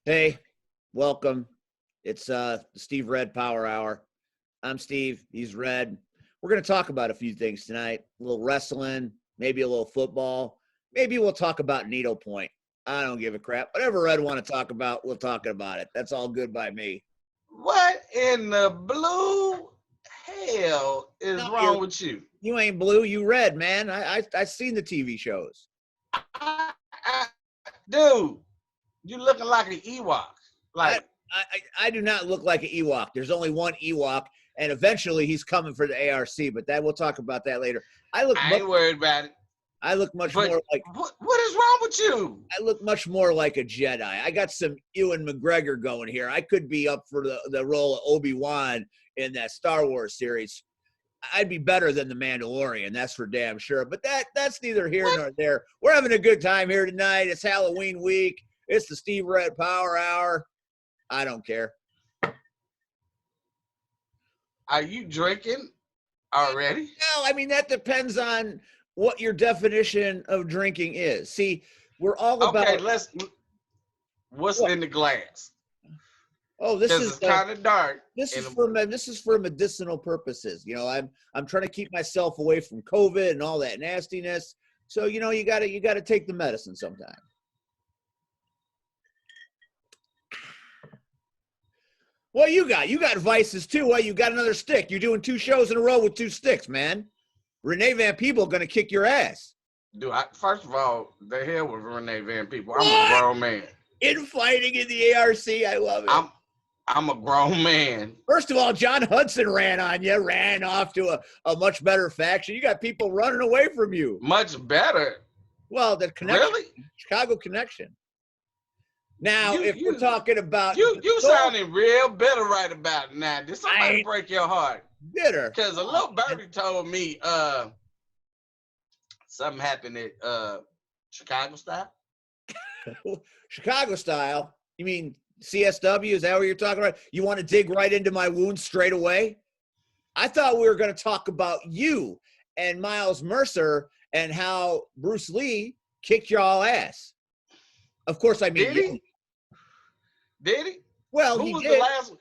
Hey, welcome. It's the Steve Red Power Hour. I'm Steve. He's Red. We're going to talk about a few things tonight. A little wrestling, maybe a little football. Maybe we'll talk about needlepoint. I don't give a crap. Whatever Red want to talk about, we'll talk about it. That's all good by me. What in the blue hell is wrong with you? You ain't blue. You red, man. I seen the TV shows. Dude, you looking like an Ewok. Like I do not look like an Ewok. There's only one Ewok, and eventually he's coming for the ARC. But we'll talk about that later. I ain't worried about it. I look much more like what is wrong with you? I look much more like a Jedi. I got some Ewan McGregor going here. I could be up for the role of Obi-Wan in that Star Wars series. I'd be better than the Mandalorian, that's for damn sure. But that's neither here nor there. We're having a good time here tonight. It's Halloween week. It's the Steve Red Power Hour. I don't care. Are you drinking already? No, I mean, that depends on what your definition of drinking is. See, we're all about... Okay, what's in the glass? Oh, this is kind of dark. This is for medicinal purposes. You know, I'm trying to keep myself away from COVID and all that nastiness. So, you know, you gotta take the medicine sometime. Well, you got vices too. Well, you got another stick. You're doing 2 shows in a row with 2 sticks, man. Renee Van Peeble gonna kick your ass. Dude, first of all, the hell with Renee Van Peeble. I'm a grown man. Infighting in the ARC, I love it. I'm a grown man. First of all, John Hudson ran off to a much better faction. You got people running away from you. Much better? Well, the connection. Really? Chicago connection. Now, if we're talking about... You sounding real bitter right about it now. Did somebody break your heart? Bitter. Because a little birdie told me something happened at Chicago Style. Chicago Style? You mean CSW? Is that what you're talking about? You want to dig right into my wounds straight away? I thought we were going to talk about you and Miles Mercer and how Bruce Lee kicked y'all ass. Of course, I mean... Did he? Well, he did. The last?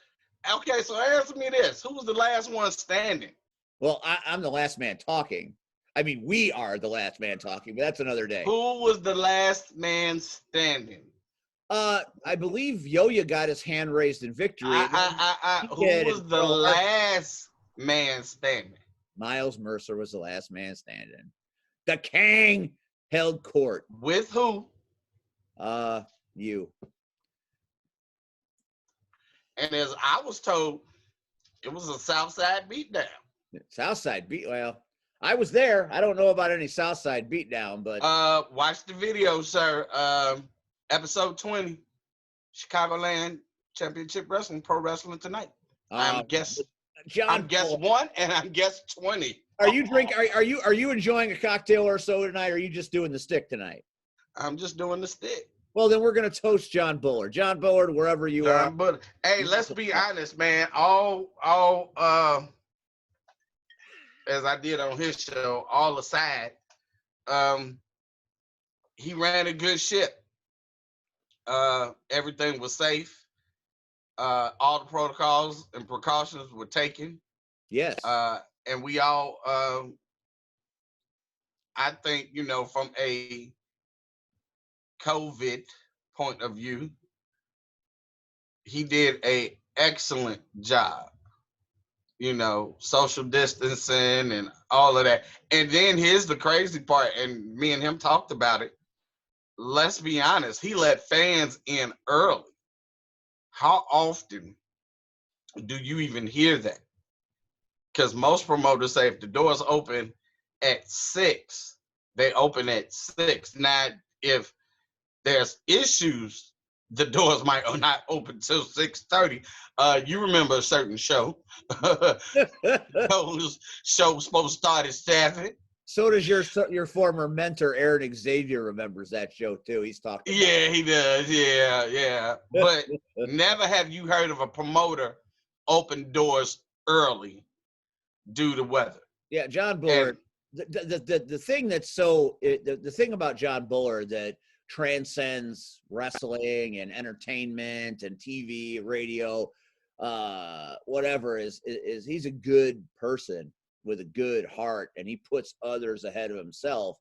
Okay, so answer me this. Who was the last one standing? Well, I'm the last man talking. I mean, we are the last man talking, but that's another day. Who was the last man standing? I believe Yo-Yo got his hand raised in victory. Who was the last man standing? Miles Mercer was the last man standing. The King held court. With who? You. And as I was told, it was a Southside beatdown. Southside beat? Well, I was there. I don't know about any Southside beatdown, but... Watch the video, sir. Episode 20, Chicagoland Championship Wrestling, Pro Wrestling Tonight. I'm guest 1 and I'm guest 20. Are you enjoying a cocktail or so tonight, or are you just doing the stick tonight? I'm just doing the stick. Well, then we're going to toast John Bullard. John Bullard, wherever you are. Bullard. Hey, let's be honest, man. All as I did on his show, all aside, he ran a good ship. Everything was safe. All the protocols and precautions were taken. Yes. And we all, I think, you know, from a COVID point of view, he did an excellent job. You know, social distancing and all of that. And then here's the crazy part, and me and him talked about it. Let's be honest, he let fans in early. How often do you even hear that? Because most promoters say if the doors open at 6, they open at 6. Now, if there's issues, the doors might not open till 6:30. You remember a certain show. Those shows supposed to start at 7. So does your former mentor, Aaron Xavier, remembers that show too. He's talking. Yeah, he does. Yeah. But never have you heard of a promoter open doors early due to weather. Yeah, John Bullard. The thing that's the thing about John Bullard that transcends wrestling and entertainment and TV, radio, whatever. Is he's a good person with a good heart, and he puts others ahead of himself.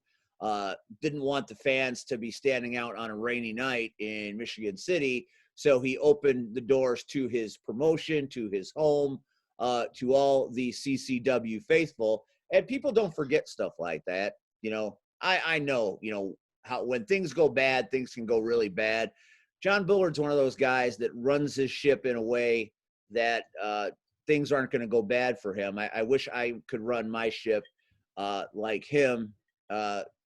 Didn't want the fans to be standing out on a rainy night in Michigan City, so he opened the doors to his promotion, to his home, to all the CCW faithful. And people don't forget stuff like that. You know, I know, you know, how when things go bad, things can go really bad. John Bullard's one of those guys that runs his ship in a way that things aren't going to go bad for him. I wish I could run my ship like him.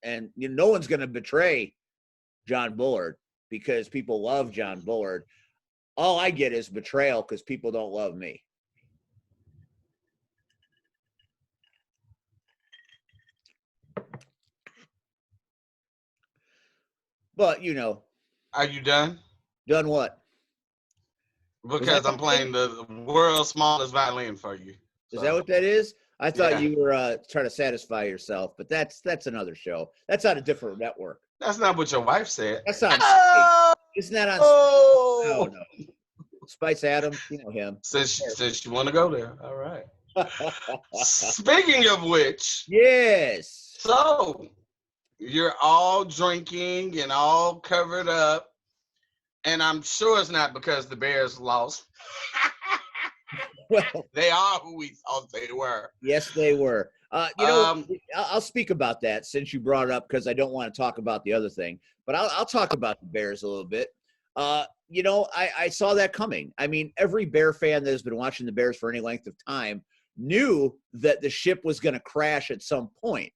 And you know, no one's going to betray John Bullard because people love John Bullard. All I get is betrayal because people don't love me. But, you know. Are you done? Done what? Because I'm playing the world's smallest violin for you. Is that what that is? I thought you were trying to satisfy yourself, but that's another show. That's on a different network. That's not what your wife said. That's on Spice. It's not on Spice. No. Spice Adams, you know him. Since you want to go there. All right. Speaking of which. Yes. So, you're all drinking and all covered up. And I'm sure it's not because the Bears lost. Well, they are who we thought they were. Yes, they were. You know, I'll speak about that since you brought it up because I don't want to talk about the other thing. But I'll talk about the Bears a little bit. You know, I saw that coming. I mean, every Bear fan that has been watching the Bears for any length of time knew that the ship was going to crash at some point.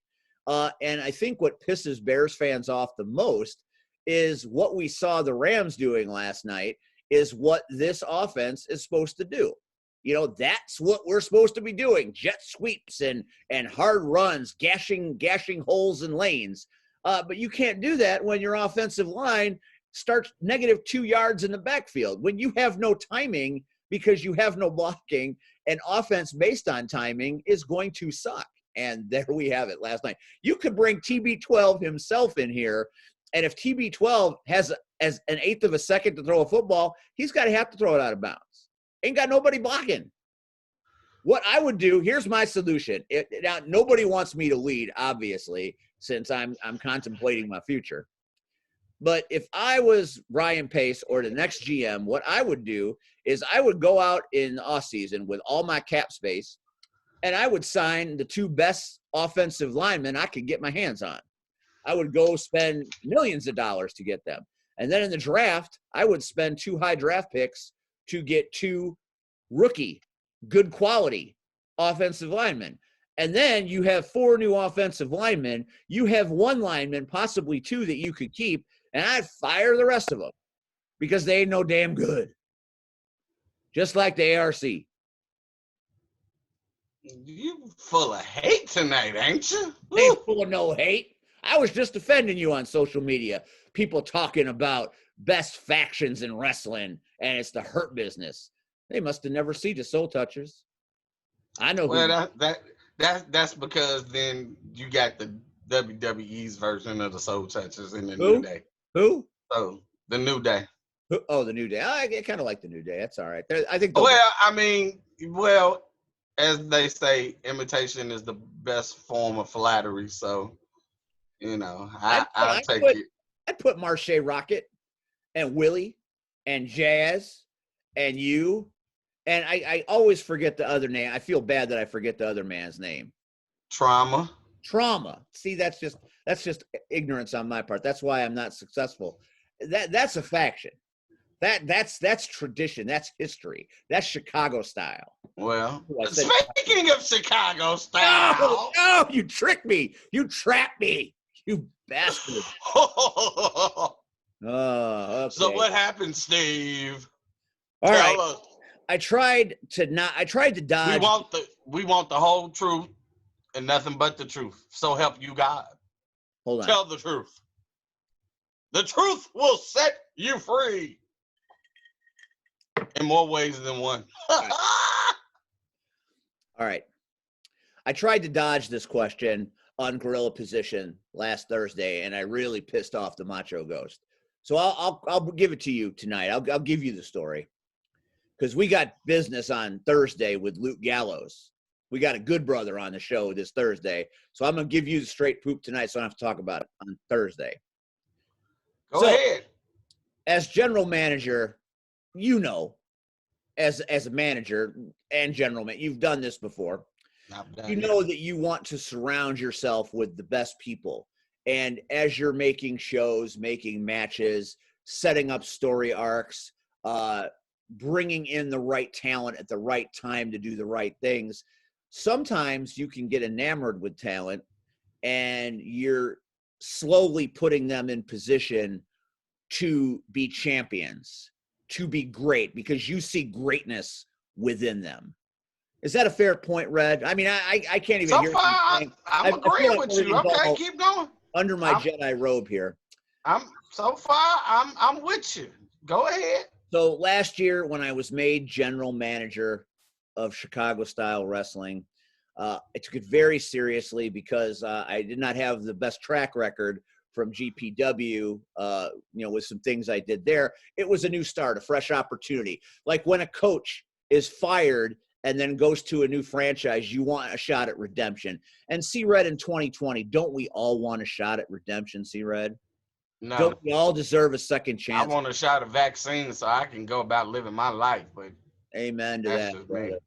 And I think what pisses Bears fans off the most is what we saw the Rams doing last night is what this offense is supposed to do. You know, that's what we're supposed to be doing. Jet sweeps and hard runs, gashing holes in lanes. But you can't do that when your offensive line starts -2 yards in the backfield. When you have no timing because you have no blocking, an offense based on timing is going to suck. And there we have it last night. You could bring TB12 himself in here, and if TB12 has as an eighth of a second to throw a football, he's got to have to throw it out of bounds. Ain't got nobody blocking. What I would do, here's my solution. Now, nobody wants me to lead, obviously, since I'm contemplating my future. But if I was Ryan Pace or the next GM, what I would do is I would go out in the offseason with all my cap space, and I would sign the 2 best offensive linemen I could get my hands on. I would go spend millions of dollars to get them. And then in the draft, I would spend 2 high draft picks to get 2 rookie, good quality offensive linemen. And then you have 4 new offensive linemen. You have 1 lineman, possibly 2 that you could keep, and I'd fire the rest of them because they ain't no damn good. Just like the ARC. You full of hate tonight, ain't you? Ain't full of no hate. I was just defending you on social media. People talking about best factions in wrestling, and it's the Hurt Business. They must have never seen the Soul Touchers. I know. Well, that's because then you got the WWE's version of the Soul Touchers in the New Day. Who? Oh, the New Day. Oh, the New Day. I kind of like the New Day. That's all right. I think. As they say, imitation is the best form of flattery. So, you know, I'll take it. I'd put Marche Rocket and Willie and Jazz and you. And I always forget the other name. I feel bad that I forget the other man's name. Trauma. See, that's just ignorance on my part. That's why I'm not successful. That's a faction. That's tradition. That's history. That's Chicago style. Well, speaking of Chicago style. No, you tricked me. You trapped me. You bastard. Oh, okay. So what happened, Steve? All right. Tell us. I tried to dodge. We want the whole truth and nothing but the truth. So help you God. Hold on. Tell the truth. The truth will set you free. In more ways than one. All right. I tried to dodge this question on gorilla position last Thursday, and I really pissed off the Macho Ghost. So I'll give it to you tonight. I'll give you the story, because we got business on Thursday with Luke Gallows. We got a good brother on the show this Thursday, so I'm gonna give you the straight poop tonight, so I don't have to talk about it on Thursday. Go ahead. As general manager, you know, as a manager and general man, you've done this before. You know that you want to surround yourself with the best people. And as you're making shows, making matches, setting up story arcs, bringing in the right talent at the right time to do the right things, sometimes you can get enamored with talent and you're slowly putting them in position to be champions, to be great, because you see greatness within them. Is that a fair point, Red? I mean, I can't even hear I'm agreeing with you. Okay, keep going. Under my Jedi robe here. I'm with you. Go ahead. So last year, when I was made general manager of Chicago Style Wrestling, I took it very seriously because I did not have the best track record from GPW, with some things I did there. It was a new start, a fresh opportunity. Like when a coach is fired and then goes to a new franchise, you want a shot at redemption. And C-Red in 2020, don't we all want a shot at redemption, C-Red? No. Don't we all deserve a second chance? I want a shot of vaccine so I can go about living my life. But amen to that, brother.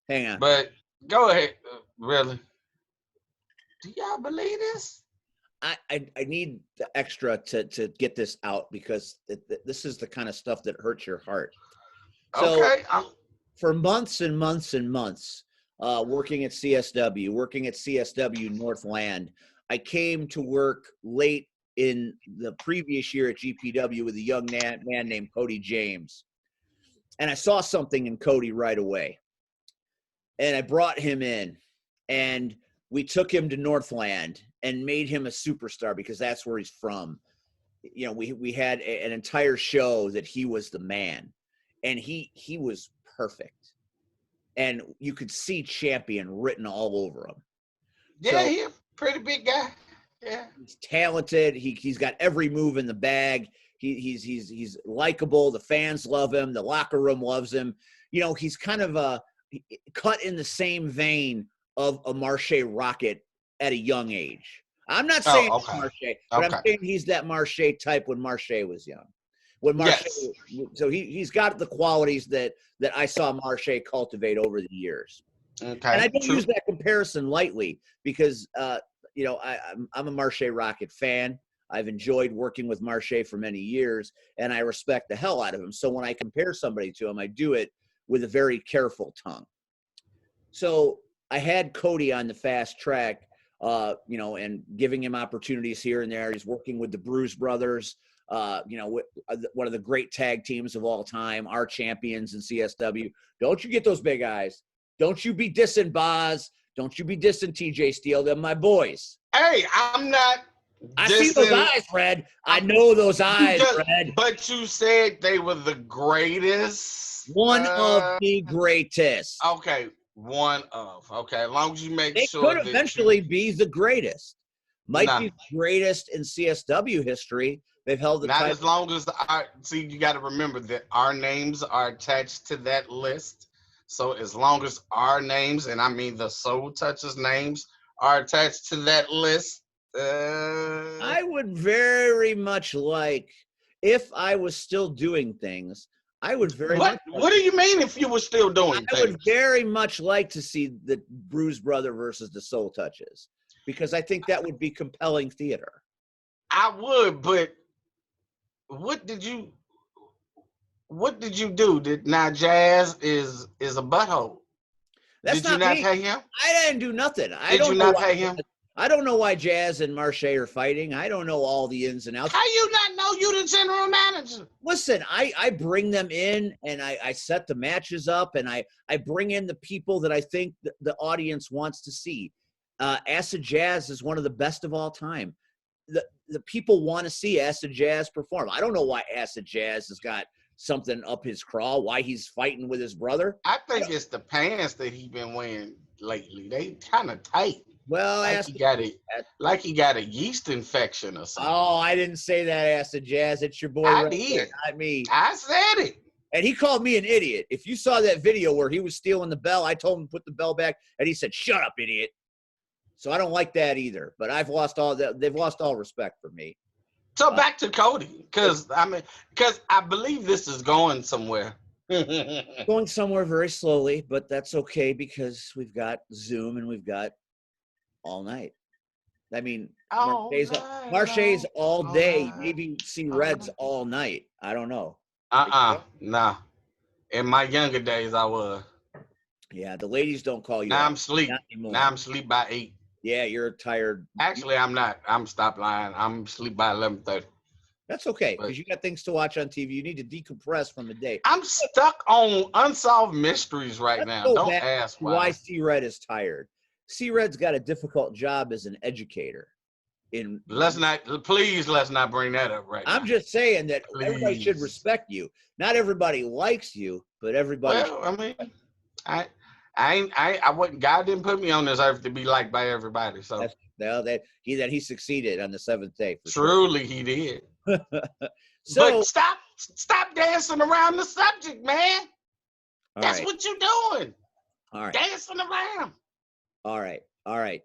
Hang on. But go ahead. Really? Do y'all believe this? I need the extra to get this out, because this is the kind of stuff that hurts your heart. So, okay. For months and months and months, working at CSW Northland, I came to work late in the previous year at GPW with a young man named Cody James. And I saw something in Cody right away. And I brought him in, and we took him to Northland and made him a superstar, because that's where he's from. You know, we had an entire show that he was the man, and he was perfect. And you could see champion written all over him. Yeah, so, he's a pretty big guy. Yeah. He's talented. He's got every move in the bag. He's likable. The fans love him. The locker room loves him. You know, he's kind of cut in the same vein of a Marche Rocket at a young age. I'm not saying Marche, but I'm saying he's that Marche type when Marche was young. When Marche, so he's got the qualities that I saw Marche cultivate over the years. Okay. And I don't use that comparison lightly, because I'm a Marche Rocket fan. I've enjoyed working with Marche for many years, and I respect the hell out of him. So when I compare somebody to him, I do it with a very careful tongue. So I had Cody on the fast track, and giving him opportunities here and there. He's working with the Bruise Brothers, one of the great tag teams of all time, our champions in CSW. Don't you get those big eyes. Don't you be dissing Boz. Don't you be dissing TJ Steele. They're my boys. Hey, I'm not I see those eyes, Fred. I know those eyes, Fred. But you said they were the greatest. One of the greatest. Okay, one of. Okay, as long as you make sure. They could eventually be the greatest. Might be the greatest in CSW history. They've held the title. Not as long as you got to remember that our names are attached to that list. So as long as our names, and I mean the Soul Touchers names, are attached to that list, I would very much like, if I was still doing things, I would very much. What do you mean if you were still doing things? I would very much like to see the Bruise Brother versus the Soul Touches, because I think that would be compelling theater. I would, but what did you do? Now Jazz is a butthole. Did you not pay him? I didn't do nothing. Did you not pay him? I don't know why Jazz and Marche are fighting. I don't know all the ins and outs. How you not know you the general manager? Listen, I bring them in, and I set the matches up, and I bring in the people that I think the audience wants to see. Acid Jazz is one of the best of all time. The people want to see Acid Jazz perform. I don't know why Acid Jazz has got something up his craw, why he's fighting with his brother. I think it's the pants that he's been wearing lately. They kind of tight. Well, Like he got a yeast infection or something. Oh, I didn't say that, Acid Jazz. It's your boy I right did. there, not me. I said it. And he called me an idiot. If you saw that video where he was stealing the bell, I told him to put the bell back, and he said, "Shut up, idiot." So I don't like that either. But they've lost all respect for me. So back to Cody, because I believe this is going somewhere. Going somewhere very slowly, but that's okay because we've got Zoom and we've got all night. I mean, Marche's all day. Maybe see Reds all night. I don't know. Nah. In my younger days, I was. Yeah, the ladies don't call you. Now I'm asleep. Now I'm asleep by 8. Yeah, you're tired. Actually, I'm not. I'm stop lying. I'm asleep by 11:30. That's okay because you got things to watch on TV. You need to decompress from the day. I'm stuck on unsolved mysteries right now. Don't ask why. C-Red is tired. C-Red's got a difficult job as an educator. Let's not bring that up right now. I'm just saying that everybody should respect you. Not everybody likes you, but everybody. Well, I mean, God didn't put me on this earth to be liked by everybody. So he succeeded on the 7th day. Truly, he did. So but stop dancing around the subject, man. That's what you're doing. All right, dancing around. All right.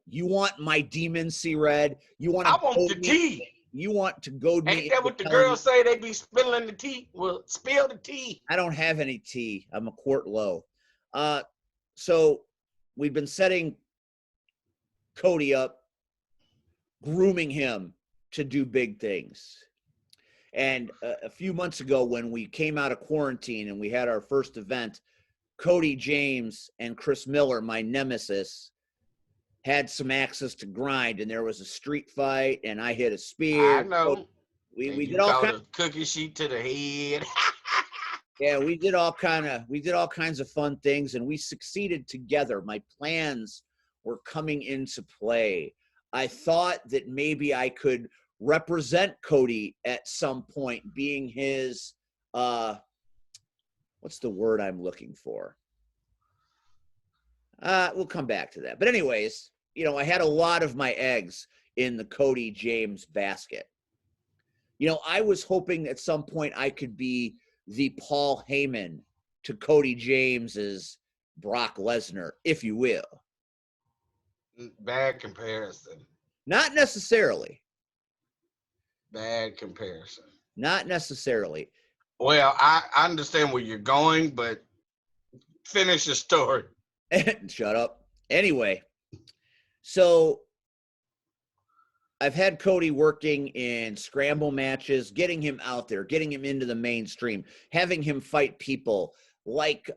You want my demon, C-Red? I want the tea. You want to goad me? Ain't that what the girls say? They be spilling the tea. Well, spill the tea. I don't have any tea. I'm a quart low. So we've been setting Cody up, grooming him to do big things. And a few months ago when we came out of quarantine and we had our first event, Cody James and Chris Miller, my nemesis, had some access to grind, and there was a street fight, and I hit a spear. I know. We did all kinds of cookie sheet to the head. Yeah, we did all kinds of fun things, and we succeeded together. My plans were coming into play. I thought that maybe I could represent Cody at some point, being his what's the word I'm looking for? We'll come back to that. But anyways, I had a lot of my eggs in the Cody James basket. I was hoping at some point I could be the Paul Heyman to Cody James's Brock Lesnar, if you will. Bad comparison. Not necessarily. Bad comparison. Not necessarily. Well, I understand where you're going, but finish your story. Shut up. Anyway, so I've had Cody working in scramble matches, getting him out there, getting him into the mainstream, having him fight people like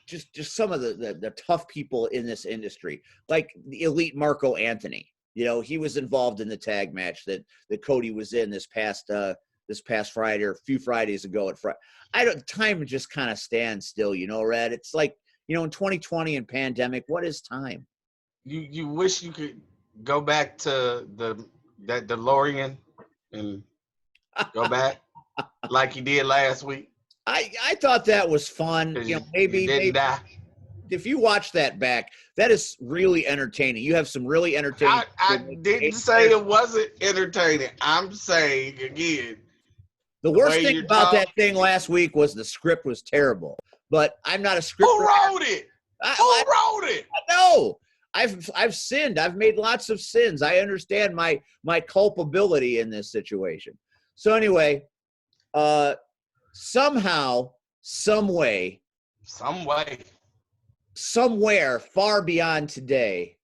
just some of the tough people in this industry, like the elite Marco Anthony. He was involved in the tag match that Cody was in this past Friday or a few Fridays ago at Friday. Time just kind of stands still, Red. It's like, in 2020 and pandemic, what is time? You wish you could go back to that DeLorean and go back like you did last week. I thought that was fun. Maybe die. If you watch that back, that is really entertaining. You have some really entertaining. I didn't say it wasn't entertaining. I'm saying again. The worst thing about that thing last week was the script was terrible. But I'm not a script. Who wrote it? Who wrote it? No, I've sinned. I've made lots of sins. I understand my culpability in this situation. So anyway, somehow, somewhere, far beyond today,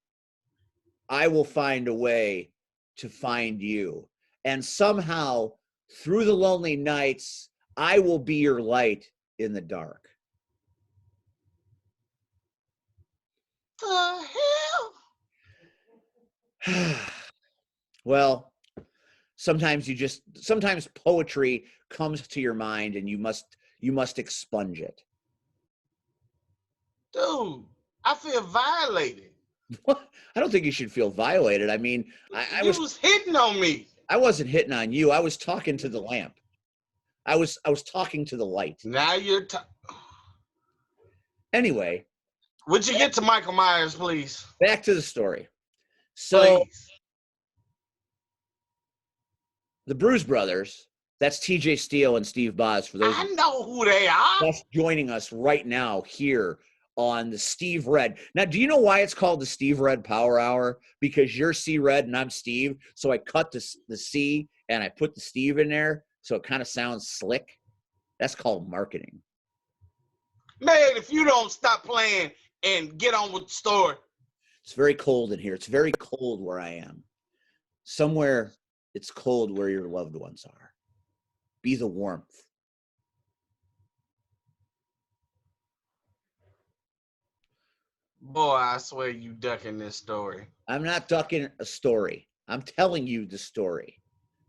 I will find a way to find you. And somehow, through the lonely nights, I will be your light in the dark. The hell? Well, sometimes poetry comes to your mind and you must expunge it. Dude, I feel violated. What? I don't think you should feel violated. I mean, I was hitting on me. I wasn't hitting on you. I was talking to the lamp. I was talking to the light. Now you're Anyway, would you get to Michael Myers, please? Back to the story. So Please. the Bruise Brothers, that's TJ Steele and Steve Boz, for those I know who they are. just joining us right now here on the Steve Red. Now, do you know why it's called the Steve Red Power Hour? Because you're C Red and I'm Steve. So I cut the C and I put the Steve in there. So it kind of sounds slick. That's called marketing. Man, if you don't stop playing and get on with the story. It's very cold in here. It's very cold where I am. Somewhere it's cold where your loved ones are. Be the warmth. Boy, I swear you ducking this story. I'm not ducking a story. I'm telling you the story.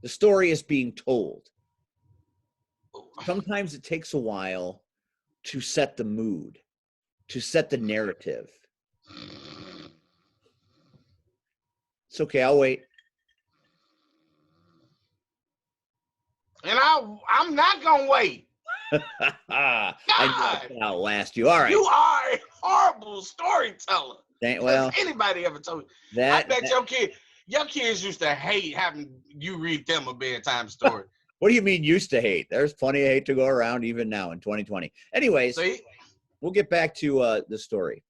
The story is being told. Sometimes it takes a while to set the mood, to set the narrative. It's okay. I'll wait. And I'm not going to wait. I know I'll last you. All right. You are a horrible storyteller. Well, anybody ever told you that? I bet your kids used to hate having you read them a bedtime story. What do you mean used to hate? There's plenty of hate to go around even now in 2020. Anyways, we'll get back to the story.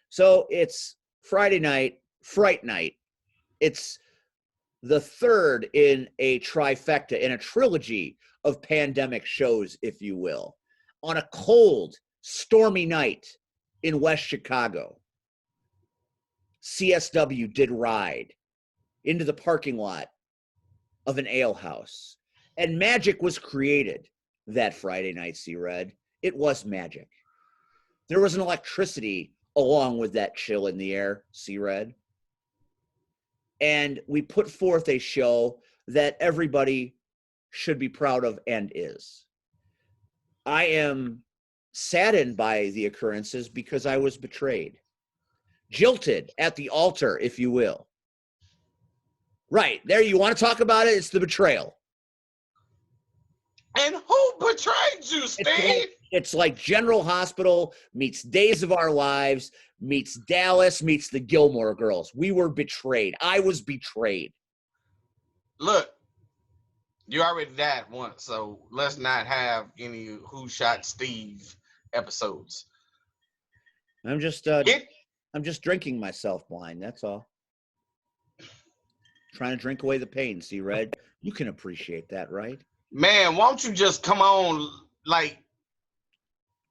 So it's Friday night, Fright Night. It's the third in a trifecta, in a trilogy of pandemic shows, if you will, on a cold, stormy night in West Chicago. CSW did ride into the parking lot of an ale house. And magic was created that Friday night, C-Red. It was magic. There was an electricity along with that chill in the air, C-Red. And we put forth a show that everybody should be proud of and is. I am saddened by the occurrences because I was betrayed. Jilted at the altar, if you will. Right, there, you want to talk about it? It's the betrayal. And who betrayed you, Steve? It's like General Hospital meets Days of Our Lives meets Dallas meets the Gilmore Girls. We were betrayed. I was betrayed. Look, you already died once, so let's not have any Who Shot Steve episodes. I'm just drinking myself blind, that's all. Trying to drink away the pain, see, Red? You can appreciate that, right? Man, won't you just come on, like,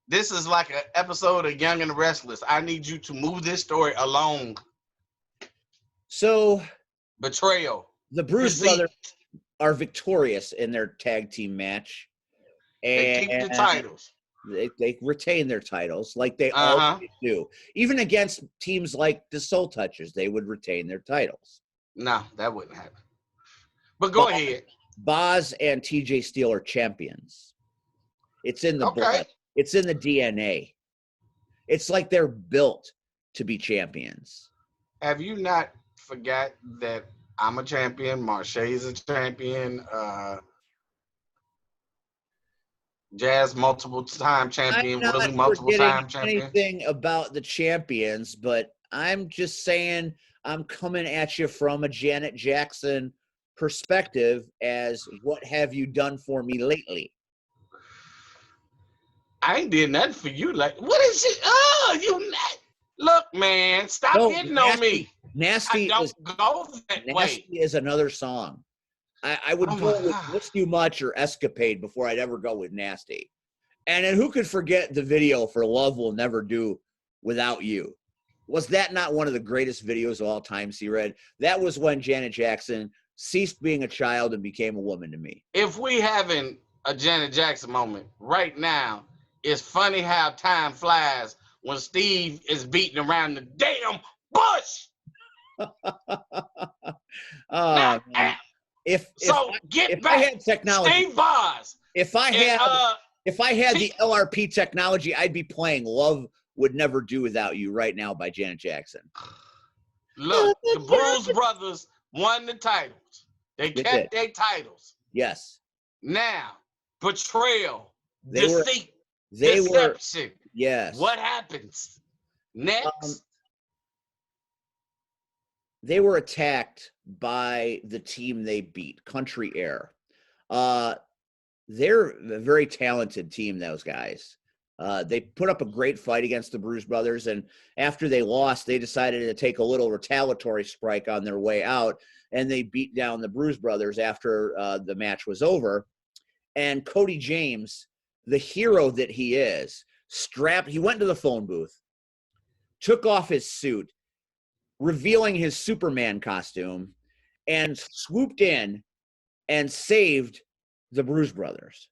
this is like an episode of Young and the Restless. I need you to move this story along. So, betrayal. The Bruise Brothers are victorious in their tag team match. And they keep the titles. They retain their titles like they always do. Even against teams like the Soul Touchers, they would retain their titles. No, that wouldn't happen. But go ahead. Boz and TJ Steele are champions. It's in the blood. It's in the DNA. It's like they're built to be champions. Have you not forgot that I'm a champion? Marche's a champion. Jazz multiple-time champion. Willie multiple-time champion. Anything about the champions, but I'm just saying I'm coming at you from a Janet Jackson perspective as what have you done for me lately? I ain't did nothing for you. Like, what is it? Oh, you not. Look, man, stop getting on me. Nasty is another song. I would go with Miss You Much or Escapade before I'd ever go with Nasty. And then who could forget the video for Love Will Never Do Without You? Was that not one of the greatest videos of all time, C-Red? That was when Janet Jackson ceased being a child and became a woman to me. If we having a Janet Jackson moment right now, it's funny how time flies when Steve is beating around the damn bush. If I had technology, Steve Boz. If I had the LRP technology, I'd be playing "Love Would Never Do Without You" right now by Janet Jackson. Look, the Bruise Brothers won the titles. They kept their titles. Yes. Now, betrayal, deceit, deception. Yes. What happens next? they were attacked by the team they beat, Country Air. They're a very talented team, those guys. They put up a great fight against the Bruise Brothers, and after they lost, they decided to take a little retaliatory strike on their way out, and they beat down the Bruise Brothers after the match was over. And Cody James, the hero that he is, he went to the phone booth, took off his suit, revealing his Superman costume, and swooped in and saved the Bruise Brothers.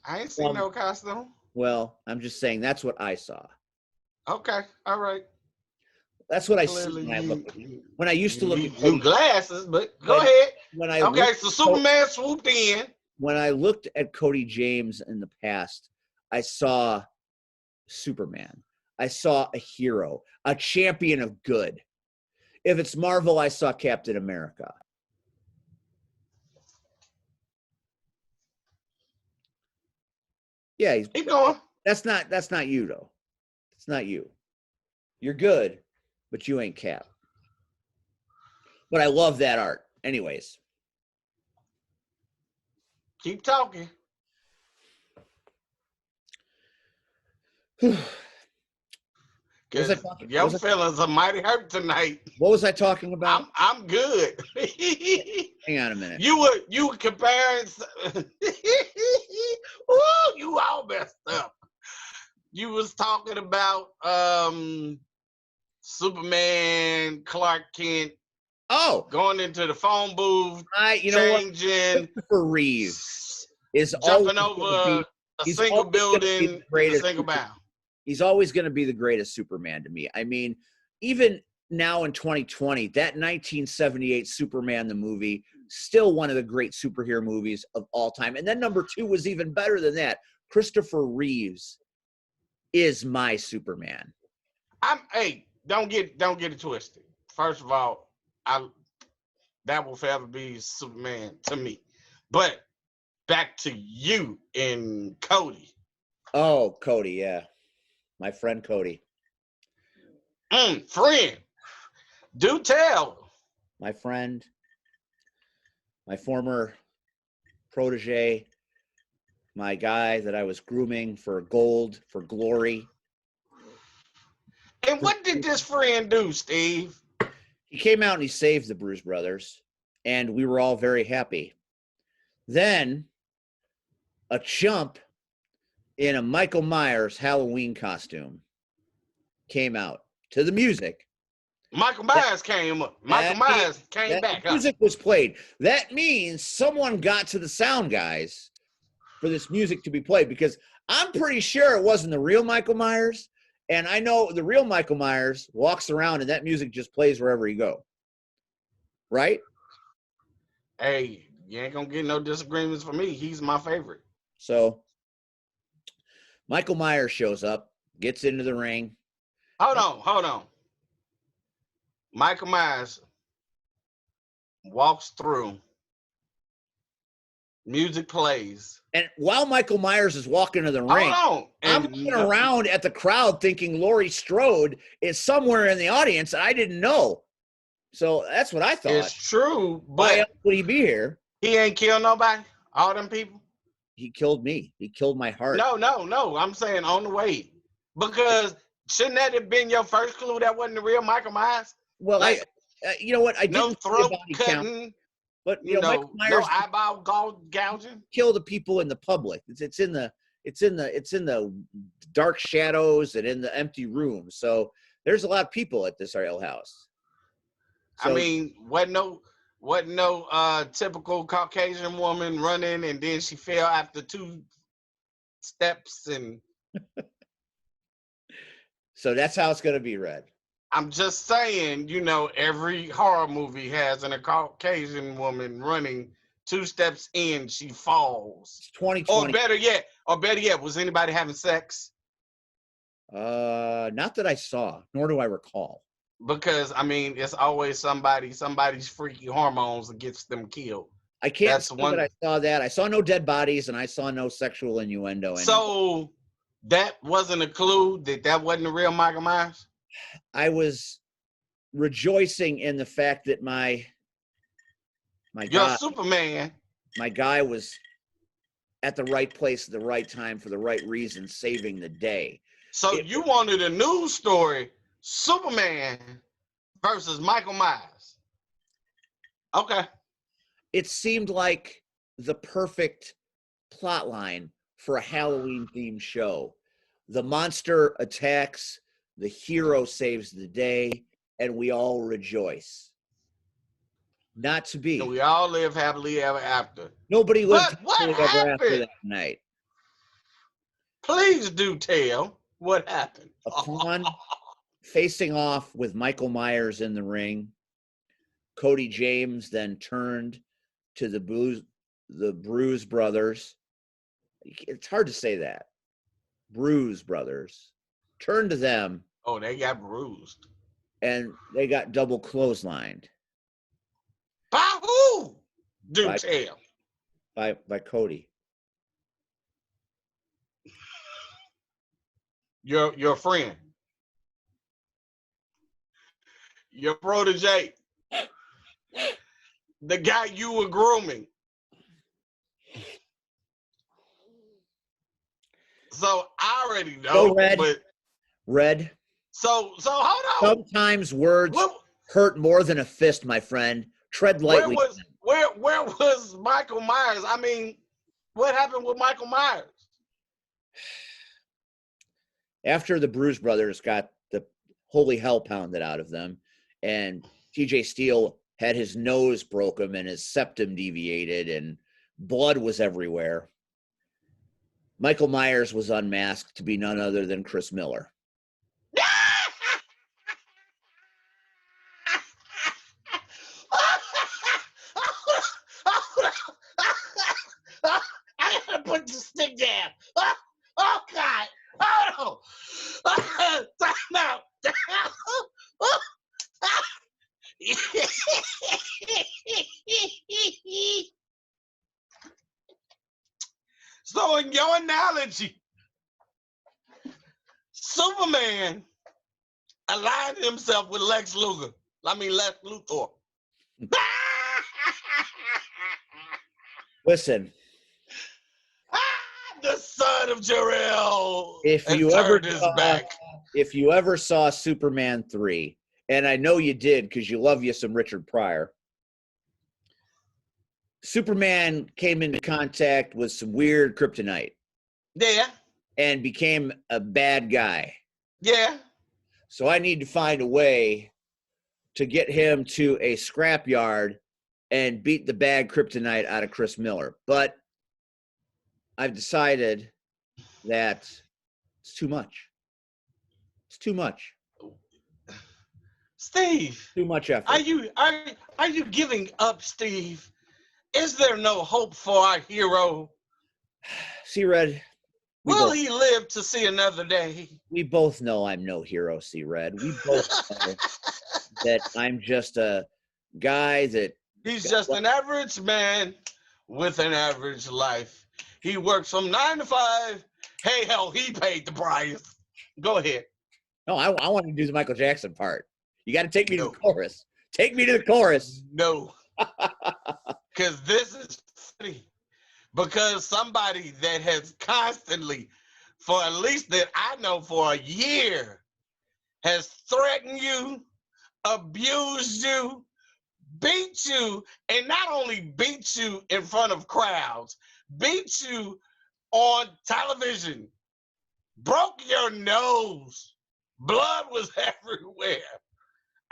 I ain't seen no costume. Well, I'm just saying that's what I saw. Okay, all right. That's what I see when I used to look at new glasses, but go ahead. So Superman swooped in. When I looked at Cody James in the past, I saw Superman. I saw a hero, a champion of good. If it's Marvel, I saw Captain America. Yeah, keep going. That's not you though. It's not you. You're good, but you ain't Cap. But I love that art. Anyways. Keep talking. Because your feelings are mighty hurt tonight. What was I talking about? I'm good. Hang on a minute. You were comparing. Ooh, you all messed up. You was talking about Superman, Clark Kent. Oh, going into the phone booth. Changing. Christopher Reeves is jumping over a single building in a single bound. He's always going to be the greatest Superman to me. I mean, even now in 2020, that 1978 Superman the movie, still one of the great superhero movies of all time. And then number 2 was even better than that. Christopher Reeves is my Superman. Don't get it twisted. First of all, that will forever be Superman to me. But back to you and Cody. Oh, Cody, yeah. My friend Cody. Friend. Do tell. My friend. My former protege. My guy that I was grooming for gold, for glory. And what did this friend do, Steve? He came out and he saved the Bruise Brothers, and we were all very happy. Then a chump in a Michael Myers Halloween costume came out to the music. Michael Myers came up. Michael Myers came back. Music was played. That means someone got to the sound guys for this music to be played, because I'm pretty sure it wasn't the real Michael Myers. And I know the real Michael Myers walks around and that music just plays wherever you go. Right? Hey, you ain't gonna get no disagreements from me. He's my favorite. So Michael Myers shows up, gets into the ring. Hold on. Michael Myers walks through. Music plays. And while Michael Myers is walking to the ring, I'm looking around at the crowd thinking Laurie Strode is somewhere in the audience. I didn't know. So that's what I thought. It's true, but why else would he be here? He ain't killed nobody? All them people? He killed me. He killed my heart. No. I'm saying on the way. Because shouldn't that have been your first clue that wasn't the real Michael Myers? Well, you know what? I no didn't throat cutting. But Michael Myers, no eyeball gouging. Kill the people in the public. It's in the dark shadows and in the empty rooms. So there's a lot of people at this ale house. So, I mean, wasn't no typical Caucasian woman running and then she fell after 2 steps and. So that's how it's going to be, Red. I'm just saying, every horror movie has a Caucasian woman running 2 steps in, she falls. It's 2020. Or better yet, was anybody having sex? Not that I saw, nor do I recall. Because it's always somebody's freaky hormones that gets them killed. I can't say that I saw that. I saw no dead bodies and I saw no sexual innuendo. So that wasn't a clue that wasn't the real Michael Myers? rejoicing in the fact that my Superman. My guy was at the right place at the right time for the right reason, saving the day. So you wanted a news story, Superman versus Michael Myers. Okay. It seemed like the perfect plot line for a Halloween-themed show. The monster attacks, the hero saves the day, and we all rejoice. Not to be. And we all live happily ever after. Nobody lived what happily ever after happened? that night. Please do tell what happened. Upon facing off with Michael Myers in the ring, Cody James then turned to the Bruise Brothers. It's hard to say that. Bruise Brothers. Turned to them. Oh, they got bruised. And they got double clotheslined. By who? Do tell. By Cody. Your friend. Your protege. The guy you were grooming. So I already know. Red. So hold on. Sometimes words hurt more than a fist, my friend. Tread lightly. Where was Michael Myers? I mean, what happened with Michael Myers? After the Bruise Brothers got the holy hell pounded out of them, and TJ Steele had his nose broken and his septum deviated, and blood was everywhere, Michael Myers was unmasked to be none other than Chris Miller. I gotta put the stick down. Oh God! Oh no! Time out! So, in your analogy, Superman aligned himself with Lex Luthor. Listen. The son of Jor-El. If you ever saw Superman 3, and I know you did because you love you some Richard Pryor, Superman came into contact with some weird kryptonite. Yeah. And became a bad guy. Yeah. So I need to find a way to get him to a scrapyard and beat the bad kryptonite out of Chris Miller. But I've decided that it's too much. It's too much. Steve. Too much effort. Are you giving up, Steve? Is there no hope for our hero? C-Red. Will he live to see another day? We both know I'm no hero, C-Red. We both know that I'm just a guy that... He's just an average man with an average life. He works from 9 to 5. Hey, hell, he paid the price. Go ahead. No, I want to do the Michael Jackson part. You got to take me to the chorus. Take me to the chorus. No. Because this is funny. Because somebody that has constantly, for at least that I know for a year, has threatened you, abused you, beat you, and not only beat you in front of crowds, beat you on television, broke your nose, blood was everywhere.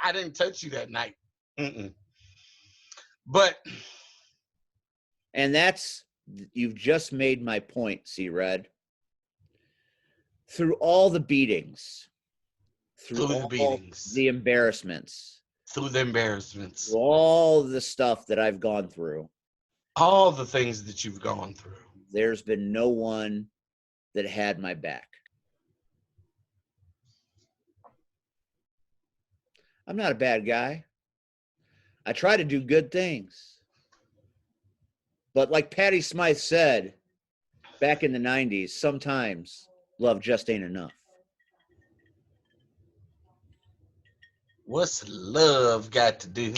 I didn't touch you that night. But. And you've just made my point, C-Red. Through all the beatings, through the embarrassments, through all the stuff that I've gone through, all the things that you've gone through, there's been no one that had my back. I'm not a bad guy. I try to do good things. But like Patty Smythe said back in the 90s, sometimes love just ain't enough. What's love got to do?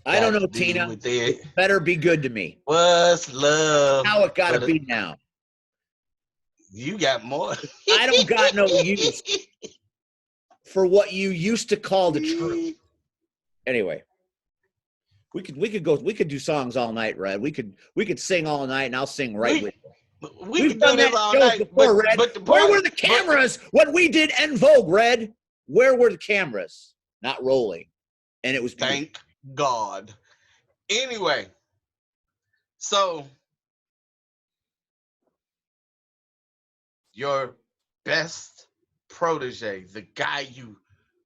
I don't know, to do Tina. with it? It better be good to me. What's love? How it got to be now. You got more. I don't got no use for what you used to call the truth. Anyway, we could do songs all night, Red. We could sing all night, and I'll sing with you. We've done that shows before, Red. Where were the cameras when we did En Vogue, Red? Where were the cameras? Not rolling, and it was beautiful. Thank God. Anyway, so your best protege, the guy you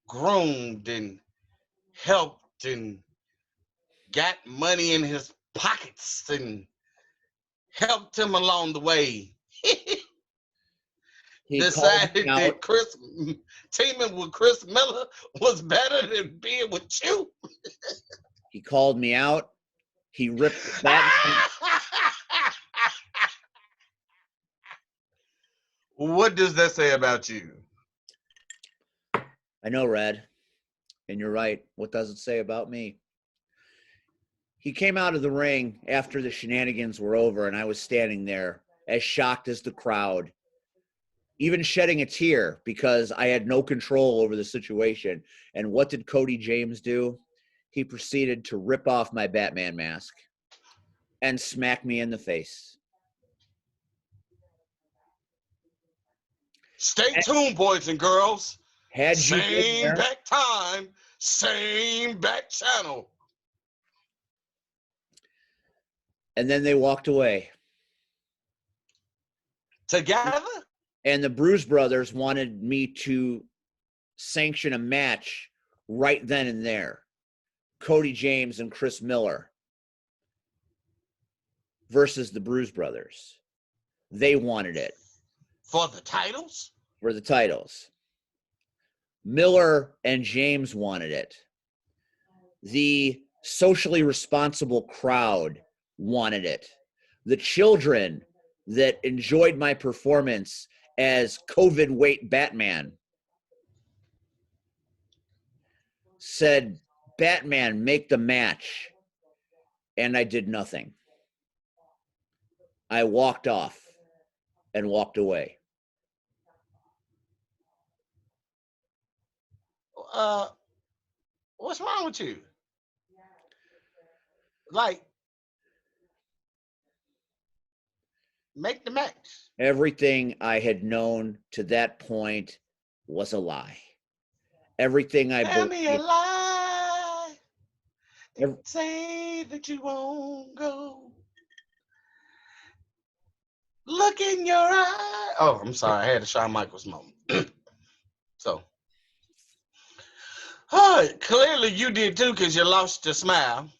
groomed and helped and got money in his pockets and helped him along the way, He decided that teaming with Chris Miller was better than being with you. He called me out. He ripped Batman. What does that say about you? I know, Red, and you're right. What does it say about me? He came out of the ring after the shenanigans were over, and I was standing there as shocked as the crowd, even shedding a tear because I had no control over the situation. And what did Cody James do? He proceeded to rip off my Batman mask and smack me in the face. Stay tuned, boys and girls. Same back time, same back channel. And then they walked away. Together? And the Bruise Brothers wanted me to sanction a match right then and there. Cody James and Chris Miller versus the Bruise Brothers. They wanted it. For the titles? For the titles. Miller and James wanted it. The socially responsible crowd wanted it. The children that enjoyed my performance as COVID weight Batman said, Batman, make the match. And I did nothing. I walked off and walked away. What's wrong with you? Like, make the match. Everything I had known to that point was a lie. Everything I Tell believed. me a lie. Say that you won't go. Look in your eye. Oh, I'm sorry. I had a Shawn Michaels moment. So, clearly you did too because you lost your smile.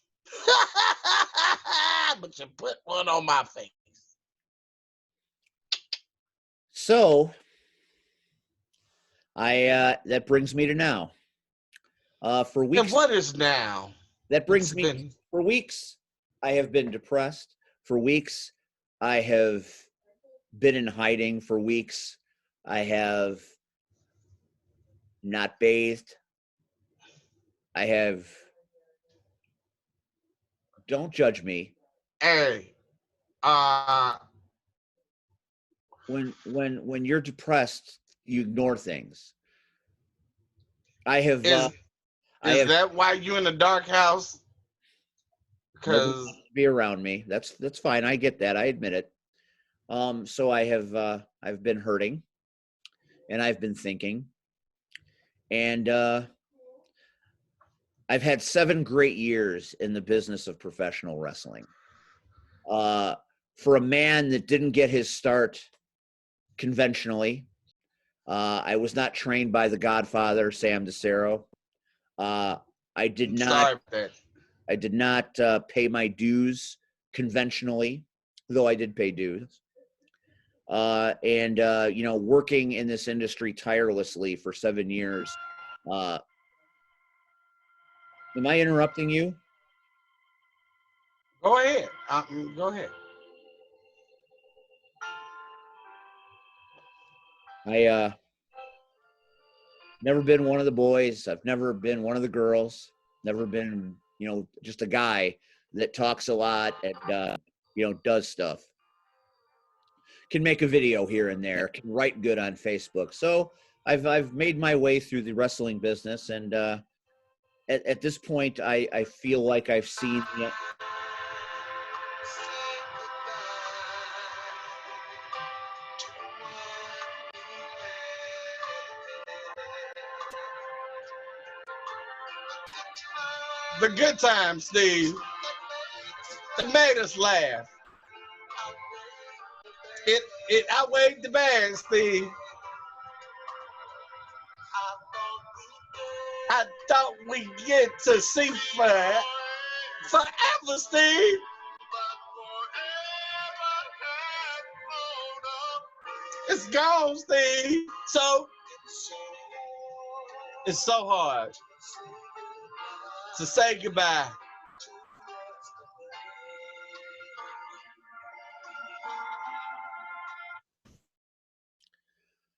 But you put one on my face. So, that brings me to now. For weeks. And what is now? That brings me for weeks. I have been depressed. For weeks, I have been in hiding. For weeks, I have not bathed. I have. Don't judge me. Hey, when you're depressed, you ignore things. I have. Is that why you in the dark house? Because be around me. That's fine. I get that. I admit it. So I have. I've been hurting, and I've been thinking, and I've had 7 great years in the business of professional wrestling. For a man that didn't get his start conventionally, I was not trained by the Godfather, Sam DeCero. I did not pay my dues conventionally, though I did pay dues. And working in this industry tirelessly for 7 years. Am I interrupting you? Go ahead. Go ahead. Never been one of the boys. I've never been one of the girls. Never been, just a guy that talks a lot and, does stuff. Can make a video here and there. Can write good on Facebook. So I've made my way through the wrestling business, and at this point, I feel like I've seen. The good times, Steve. It made us laugh. It outweighed the bad, Steve. I thought we'd get to see forever, Steve. It's gone, Steve. So it's so hard to say goodbye.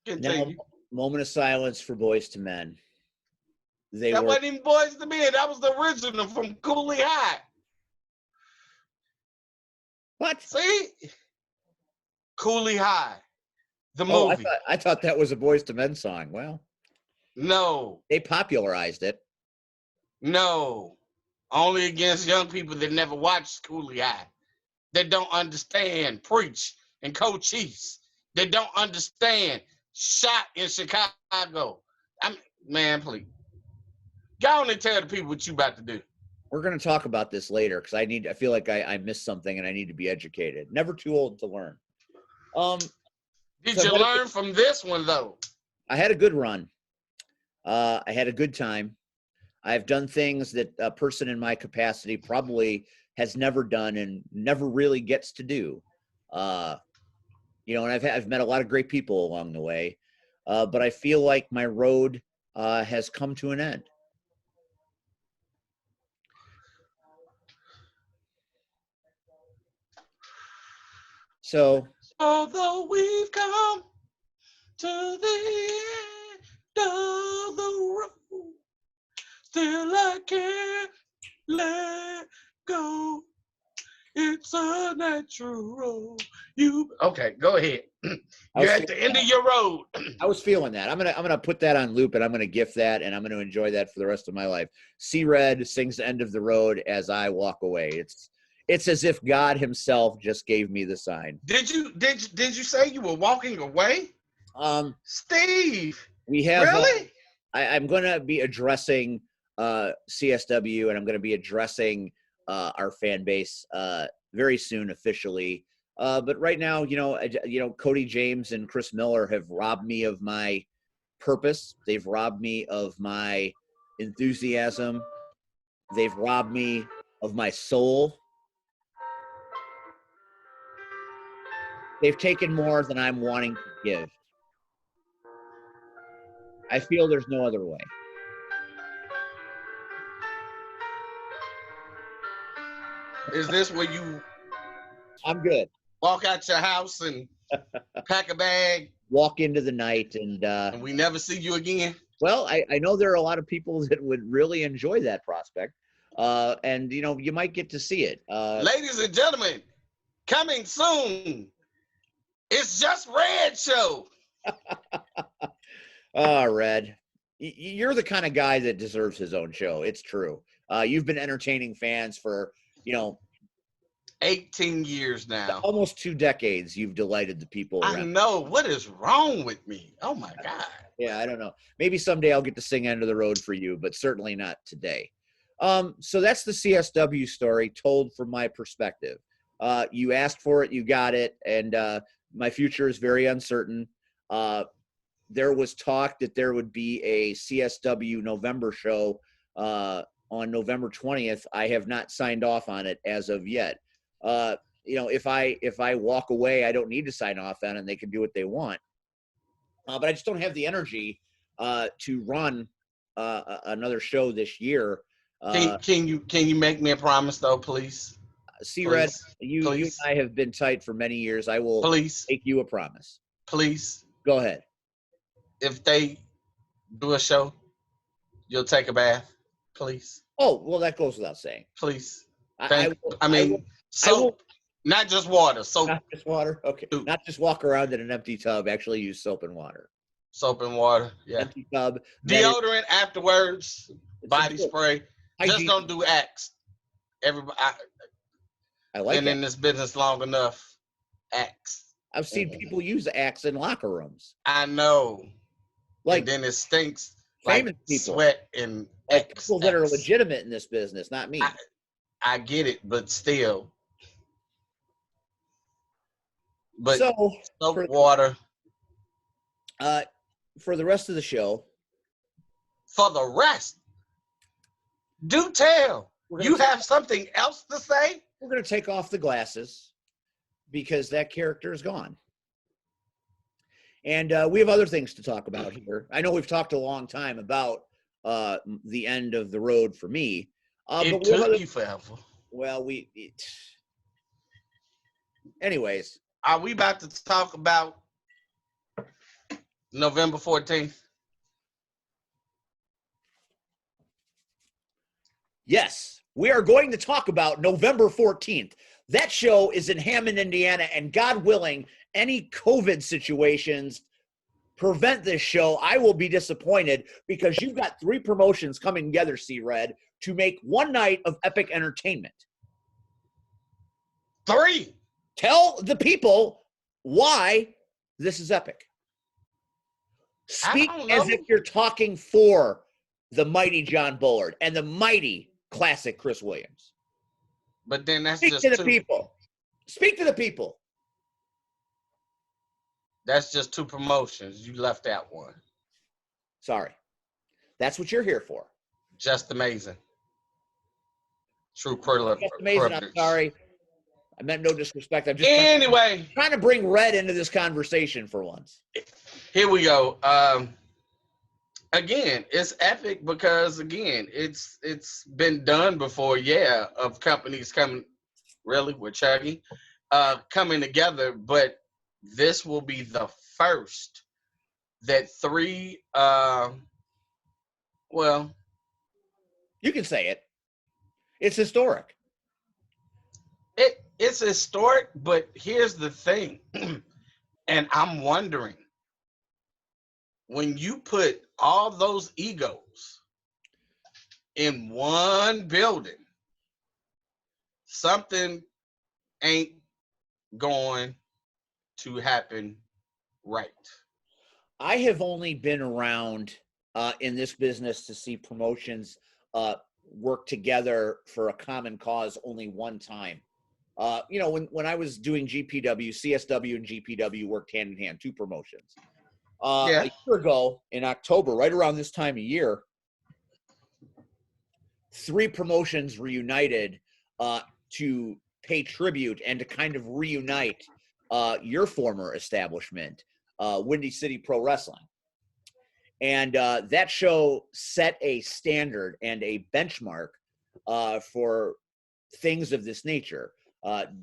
Now, moment of silence for Boys to Men. That wasn't even Boys to Men. That was the original from Cooley High. What? See? Cooley High, the movie. I thought that was a Boys to Men song. Well, no. They popularized it. No. Only against young people that never watched Cooley High, that don't understand Preach and Cochise, that don't understand Shot in Chicago. Man, please. Go on and tell the people what you about to do. We're going to talk about this later because I feel like I missed something and I need to be educated. Never too old to learn. Did you learn from this one, though? I had a good run. I had a good time. I've done things that a person in my capacity probably has never done and never really gets to do. And I've met a lot of great people along the way, but I feel like my road has come to an end. So, although we've come to the end of the road, still I can't let go. It's a natural road. Okay, go ahead. You're at the end of your road. I was feeling that. I'm gonna put that on loop, and I'm gonna gift that, and I'm gonna enjoy that for the rest of my life. C. Red sings "The End of the Road" as I walk away. It's as if God Himself just gave me the sign. Did you say you were walking away? Steve, we have really. I'm gonna be addressing CSW, and I'm gonna be addressing our fan base very soon officially. But right now, Cody James and Chris Miller have robbed me of my purpose. They've robbed me of my enthusiasm. They've robbed me of my soul. They've taken more than I'm wanting to give. I feel there's no other way. Is this where you... I'm good. Walk out your house and pack a bag? Walk into the night and we never see you again? Well, I know there are a lot of people that would really enjoy that prospect. And, you might get to see it. Ladies and gentlemen, coming soon, It's Just Red show. Red, you're the kind of guy that deserves his own show. It's true. You've been entertaining fans for, 18 years now. Almost 2 decades. You've delighted the people around. I know. What is wrong with me? Oh, my God. Yeah, I don't know. Maybe someday I'll get to sing "End of the Road" for you, but certainly not today. So that's the CSW story told from my perspective. You asked for it, you got it, and my future is very uncertain. There was talk that there would be a CSW November show on November 20th. I have not signed off on it as of yet. If I walk away, I don't need to sign off on it, and they can do what they want. But I just don't have the energy to run another show this year. Can you make me a promise though, please? C-Red, you and I have been tight for many years. I will make you a promise. Please. Go ahead. If they do a show, you'll take a bath, please. Oh, well, that goes without saying. Please. I Soap, will, not just water. Soap. not just water. Okay. Too. Not just walk around in an empty tub. Actually use soap and water. Soap and water. Yeah. Empty tub. Deodorant afterwards. Body spray. Hygiene. Just don't do Axe. Everybody. I like been it. in this business long enough. Axe. I've seen people use Axe in locker rooms. I know. Like, and then it stinks famous like people. sweat and like X. people that are legitimate in this business, not me. I get it, but still. But so soap, water. For the rest of the show. For the rest, do tell. You have something else to say? We're going to take off the glasses because that character is gone. And we have other things to talk about here. I know we've talked a long time about the end of the road for me. It took you forever. Well, anyways. Are we about to talk about November 14th? Yes, we are going to talk about November 14th. That show is in Hammond, Indiana, and God willing, any COVID situations prevent this show, I will be disappointed because you've got 3 promotions coming together, C-Red, to make one night of epic entertainment. 3. Tell the people why this is epic. Speak as if you're talking for the mighty John Bullard and the mighty classic Chris Williams. But then that's Speak just to the people. Speak to the people. That's just 2 promotions. You left out one. Sorry. That's what you're here for. Just amazing. True privilege. Just amazing. I'm sorry. I meant no disrespect. I'm just trying to bring Red into this conversation for once. Here we go. Again, it's epic because again, it's been done before, of companies coming really with Chucky coming together, but this will be the first that 3 well, you can say it. It's historic. It's historic, but here's the thing. And I'm wondering, when you put all those egos in one building, something ain't going to happen right. I have only been around in this business to see promotions work together for a common cause only one time. When I was doing GPW, CSW and GPW worked hand in hand, 2 promotions. A year ago in October, right around this time of year, 3 promotions reunited to pay tribute and to kind of reunite your former establishment, Windy City Pro Wrestling. And that show set a standard and a benchmark for things of this nature.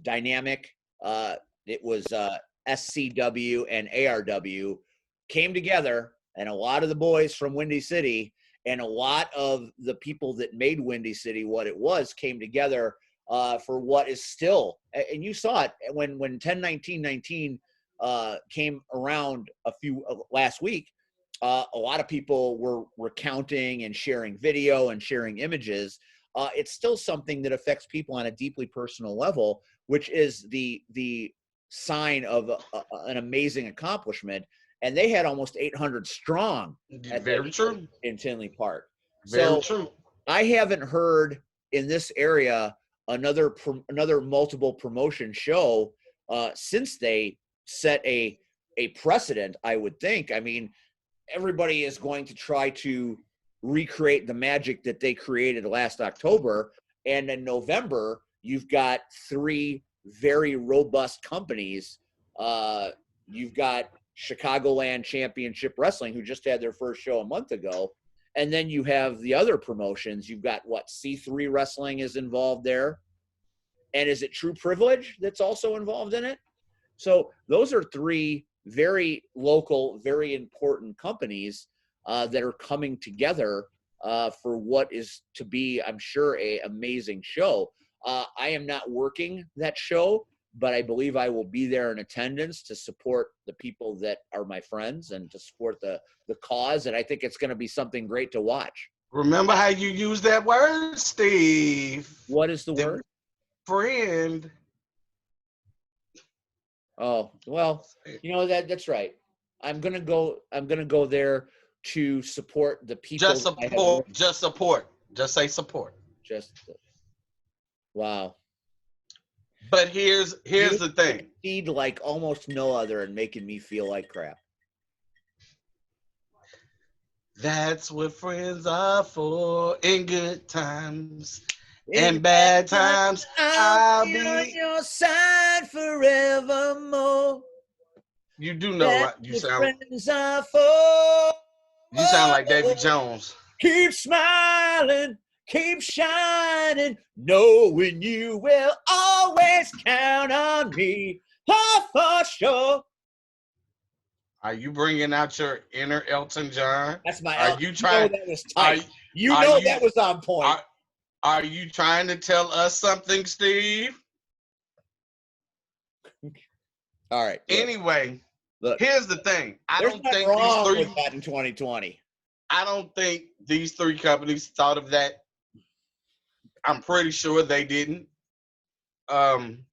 Dynamic, it was SCW and ARW came together, and a lot of the boys from Windy City and a lot of the people that made Windy City what it was came together for what is still, and you saw it when 10/19/19 came around last week. A lot of people were recounting and sharing video and sharing images. It's still something that affects people on a deeply personal level, which is the sign of an amazing accomplishment. And they had almost 800 strong in Tinley Park. Very true. I haven't heard in this area another multiple promotion show since they set a precedent, I would think. I mean, everybody is going to try to recreate the magic that they created last October. And in November, you've got 3 very robust companies. You've got Chicagoland Championship Wrestling, who just had their first show a month ago. And then you have the other promotions. You've got C3 Wrestling is involved there. And is it True Privilege that's also involved in it? So those are 3 very local, very important companies that are coming together for what is to be, I'm sure, a amazing show. I am not working that show, but I believe I will be there in attendance to support the people that are my friends and to support the cause. And I think it's going to be something great to watch. Remember how you use that word, Steve? What is the word? Friend. Oh, well, that's right. I'm gonna go there to support the people. Just support. Just support. Just say support. Wow. But here's the thing. Feed like almost no other and making me feel like crap. That's what friends are for. In good times and bad times, I'll be on your side forevermore. You do know you sound. Friends are for. You sound like Davy Jones. Keep smiling, keep shining, knowing you will always count on me, for sure. Are you bringing out your inner Elton John? That's my. Are you trying? That was tight. That was on point. Are you trying to tell us something, Steve? All right. Look. Anyway, here's the thing. I There's don't nothing think wrong these three with that in 2020. I don't think these three companies thought of that. I'm pretty sure they didn't. And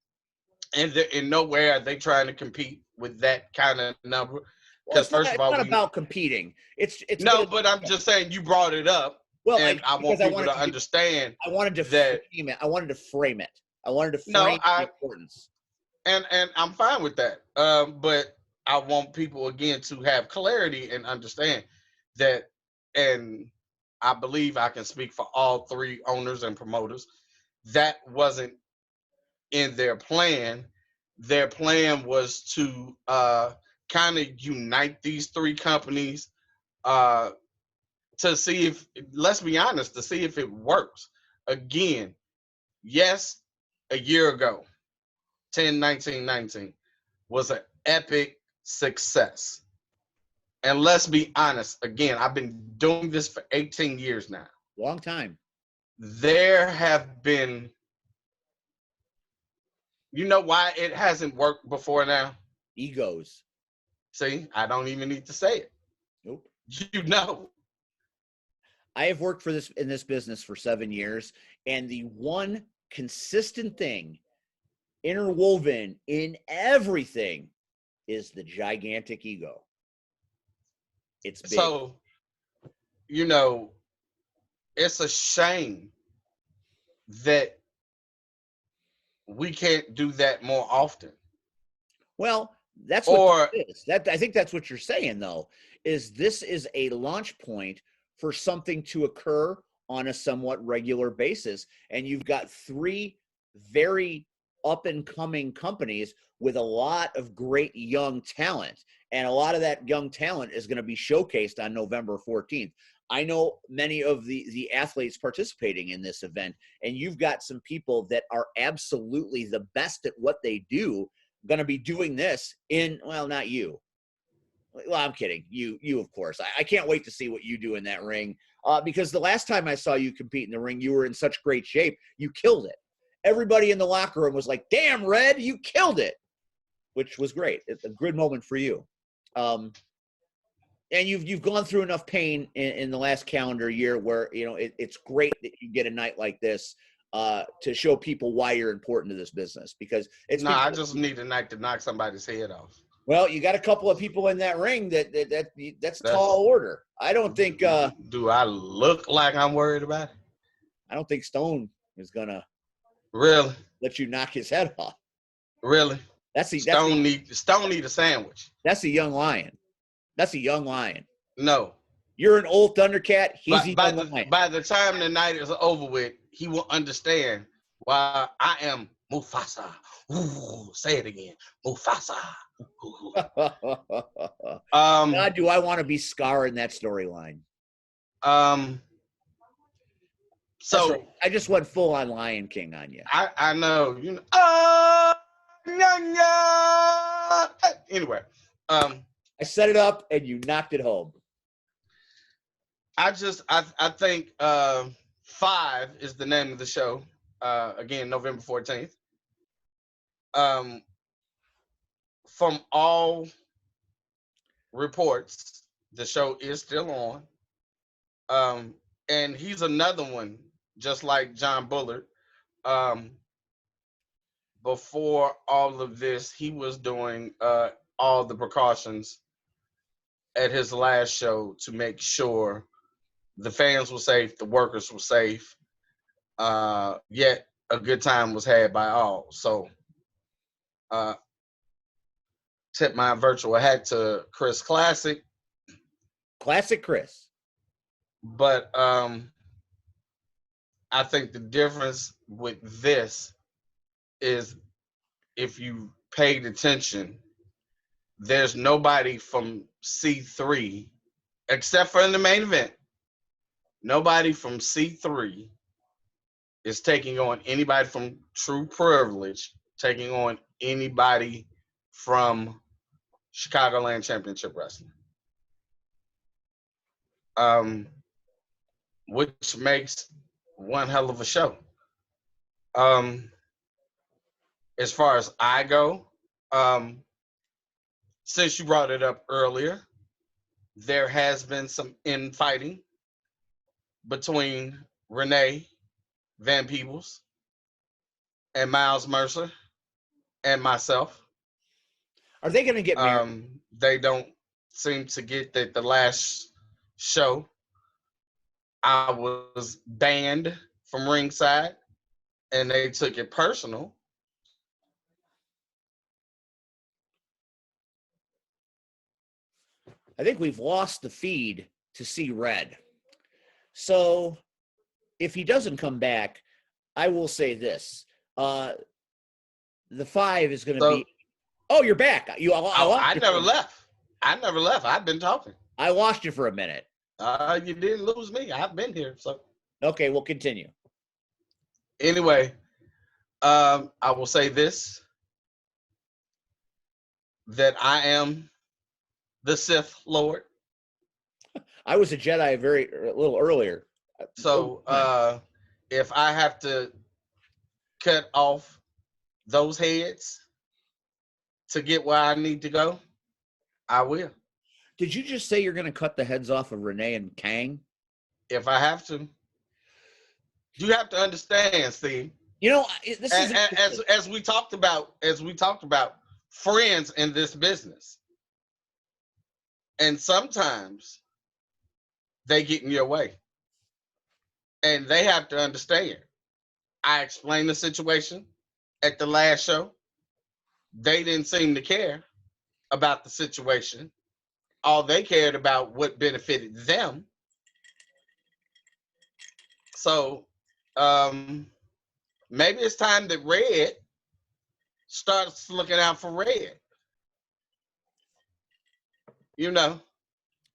in nowhere are they trying to compete with that kind of number. Because it's not about competing. It's no, but I'm just saying you brought it up. Well, and I want people to understand. I wanted to frame it. I wanted to frame the importance. And I'm fine with that. But I want people again to have clarity and understand that. And I believe I can speak for all three owners and promoters. That wasn't in their plan. Their plan was to kind of unite these three companies to see if, let's be honest, to see if it works. Again, yes, a year ago, 19 was an epic success. And let's be honest, again, I've been doing this for 18 years now. Long time. There have been, you know why it hasn't worked before now? Egos. See, I don't even need to say it. Nope. You know. I have worked in this business for 7 years, and the one consistent thing interwoven in everything is the gigantic ego. It's big. So, you know, it's a shame that we can't do that more often. Well, that's what it is. I think that's what you're saying, though, is this is a launch point for something to occur on a somewhat regular basis. And you've got three very up-and-coming companies with a lot of great young talent. And a lot of that young talent is going to be showcased on November 14th. I know many of the athletes participating in this event, and you've got some people that are absolutely the best at what they do going to be doing this not you. Well, I'm kidding. You of course. I can't wait to see what you do in that ring because the last time I saw you compete in the ring, you were in such great shape. You killed it. Everybody in the locker room was like, damn, Red, you killed it, which was great. It's a good moment for you. And you've gone through enough pain in the last calendar year where, it's great that you get a night like this to show people why you're important to this business because it's. I just need a night to knock somebody's head off. Well, you got a couple of people in that ring that's tall order. I don't think. Do I look like I'm worried about it? I don't think Stone is gonna really let you knock his head off. Really? Stone need a sandwich. That's a young lion. No. You're an old Thundercat. He's a young lion. By the time the night is over with, he will understand why I am Mufasa. Ooh, say it again. Mufasa. God, do I want to be Scar in that storyline? So right. I just went full on Lion King on you. I know. Anyway, I set it up and you knocked it home. I think 5 is the name of the show. Again, November 14th. Um, from all reports, the show is still on. And he's another one, just like John Bullard. Um, before all of this, he was doing all the precautions at his last show to make sure the fans were safe, the workers were safe, yet a good time was had by all. So, uh, tip my virtual hat to Chris Classic. Classic Chris. But I think the difference with this is if you paid attention, there's nobody from C3 except for in the main event. Nobody from C3 is taking on anybody from True Privilege, taking on anybody from Chicagoland Championship Wrestling. Which makes one hell of a show. As far as I go, since you brought it up earlier, there has been some infighting between Renee Van Peebles and Miles Mercer and myself. Are they going to get married? They don't seem to get that the last show I was banned from ringside and they took it personal. I think we've lost the feed to see Red. So if he doesn't come back, I will say this. The 5 is going to be. Oh, you're back. I never left. I never left. I've been talking. I lost you for a minute. You didn't lose me. I've been here. So okay, we'll continue. Anyway, I will say this: that I am the Sith Lord. I was a Jedi a little earlier. So if I have to cut off those heads to get where I need to go, I will. Did you just say you're going to cut the heads off of Renee and Kang? If I have to. You have to understand, Steve. You know, this is as we talked about, friends in this business. And sometimes they get in your way. And they have to understand. I explained the situation at the last show. They didn't seem to care about the situation. All they cared about what benefited them. So maybe it's time that Red starts looking out for Red. You know,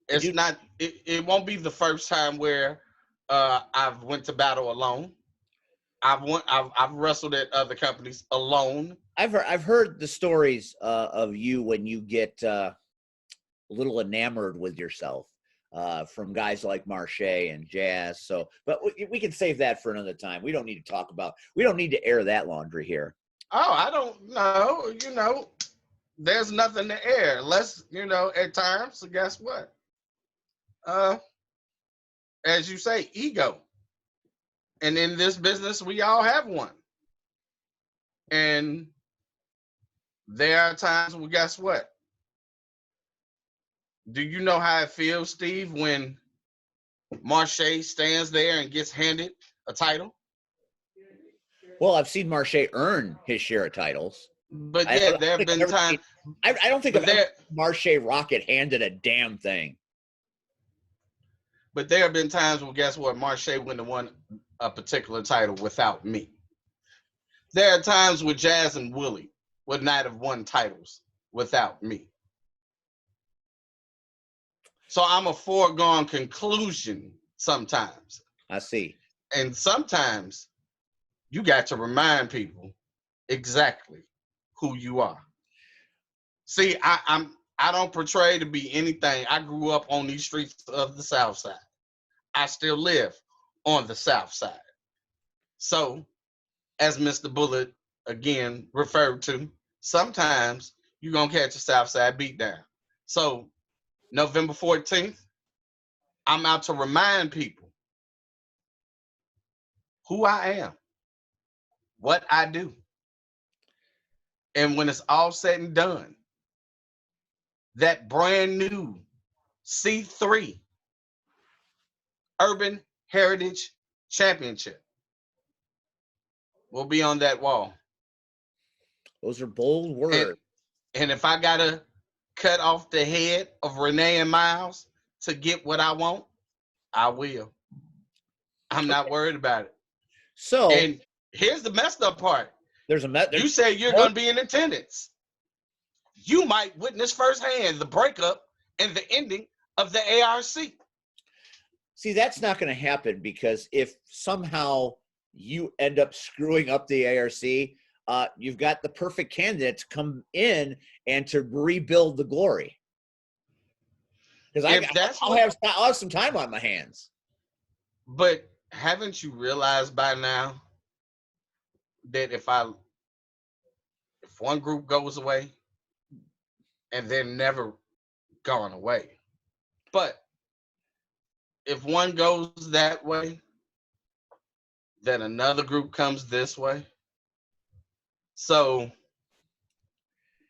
it won't be the first time where I've went to battle alone. I've wrestled at other companies alone. I've heard the stories of you when you get a little enamored with yourself from guys like Marche and Jazz. So, but we can save that for another time. We don't need to air that laundry here. Oh, I don't know. You know, there's nothing to air. Let's, at times. So guess what? As you say, ego. And in this business, we all have one. And there are times when, guess what? Do you know how it feels, Steve, when Marche stands there and gets handed a title? Well, I've seen Marche earn his share of titles. But yeah, there have been times. I don't think Marche Rocket handed a damn thing. But there have been times when, guess what? Marche wouldn't have won a particular title without me. There are times where Jazz and Willie would not have won titles without me. So I'm a foregone conclusion sometimes. I see. And sometimes you got to remind people exactly who you are. See, I don't portray to be anything. I grew up on these streets of the South Side. I still live on the South Side. So, as Mr. Bullet again referred to, sometimes you're going to catch a South Side beatdown. So, November 14th, I'm out to remind people who I am, what I do. And when it's all said and done, that brand new C3 Urban Heritage Championship will be on that wall. Those are bold words. And if I gotta cut off the head of Renee and Miles to get what I want, I will. I'm not worried about it. So, and here's the messed up part. You say you're going to be in attendance. You might witness firsthand the breakup and the ending of the ARC. See, that's not going to happen, because if somehow you end up screwing up the ARC, you've got the perfect candidate to come in and to rebuild the glory. Because I'll have some time on my hands. But haven't you realized by now that if one group goes away and they're never gone away, but if one goes that way, then another group comes this way. So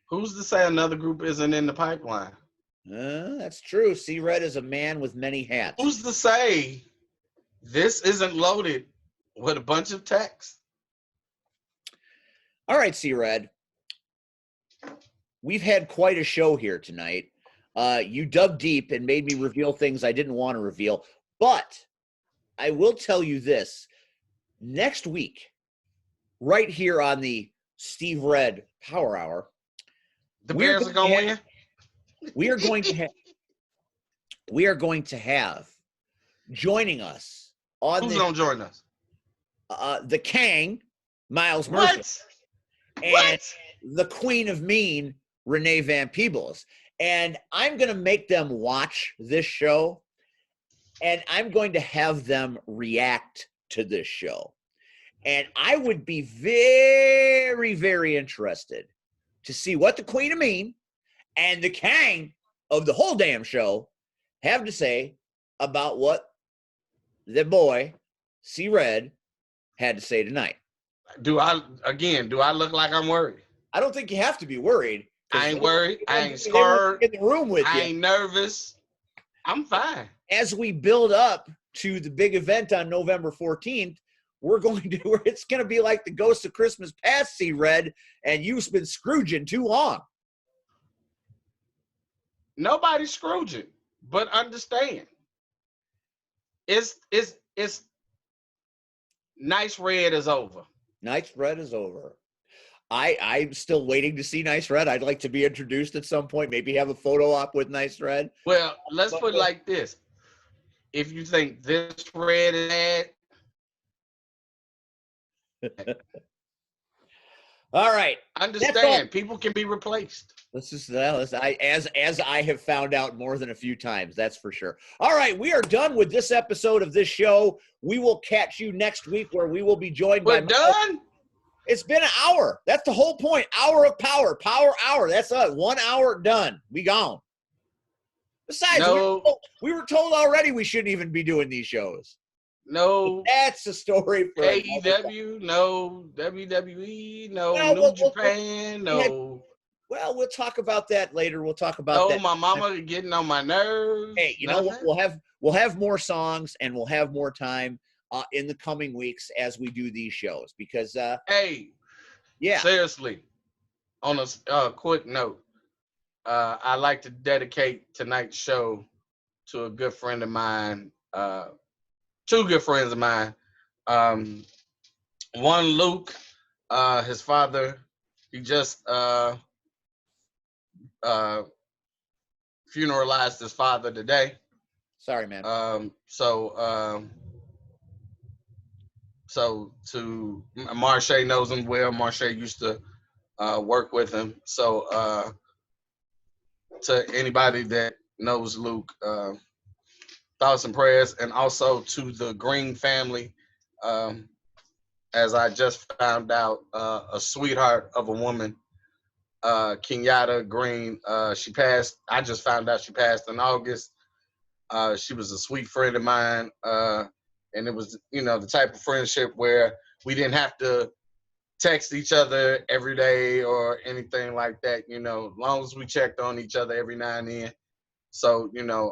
who's to say another group isn't in the pipeline? That's true. C-Red is a man with many hats. Who's to say this isn't loaded with a bunch of text? All right, C-Red. We've had quite a show here tonight. You dug deep and made me reveal things I didn't want to reveal. But I will tell you this. Next week, right here on the Steve Red Power Hour, the Bears are going to win. We are going to have joining us on Who's going to join us? The Kang, Miles Murphy, and the Queen of Mean, Renee Van Peebles. And I'm going to make them watch this show, and I'm going to have them react to this show. And I would be very, very interested to see what the Queen of Mean and the Kang of the whole damn show have to say about what the boy, C-Red, had to say tonight. Do I look like I'm worried? I don't think you have to be worried. I ain't worried. I ain't scared. In the room with you. I ain't nervous. I'm fine. As we build up to the big event on November 14th, it's going to be like the Ghost of Christmas Past, C-Red, and you've been Scrooging too long. Nobody's Scrooging, but understand. It's Nice Red is over. Nice Red is over. I'm still waiting to see Nice Red. I'd like to be introduced at some point, maybe have a photo op with Nice Red. Well, let's put it like this. If you think this red is bad, all right. Understand, people can be replaced. As I have found out more than a few times, that's for sure. All right, we are done with this episode of this show. We will catch you next week, where we will be joined by. We're done? It's been an hour. That's the whole point. Hour of power. Power hour. That's us. 1 hour done. We gone. Besides, we were told already we shouldn't even be doing these shows. No. That's a story for AEW, no. WWE, no. New Japan, no. Well, we'll talk about that later. We'll talk about that. Oh, my mama getting on my nerves. Hey, you know what? We'll have more songs, and we'll have more time in the coming weeks as we do these shows, because seriously, on a quick note, I like to dedicate tonight's show to a good friend of mine, two good friends of mine. One, Luke, his father, he just funeralized his father today. Sorry, man. So to Marche knows him well. Marche used to work with him. So to anybody that knows Luke, thoughts and prayers, and also to the Green family. Um, as I just found out, a sweetheart of a woman, Kenyatta Green. She passed. I just found out she passed in August. She was a sweet friend of mine, and it was, the type of friendship where we didn't have to text each other every day or anything like that. As long as we checked on each other every now and then. So,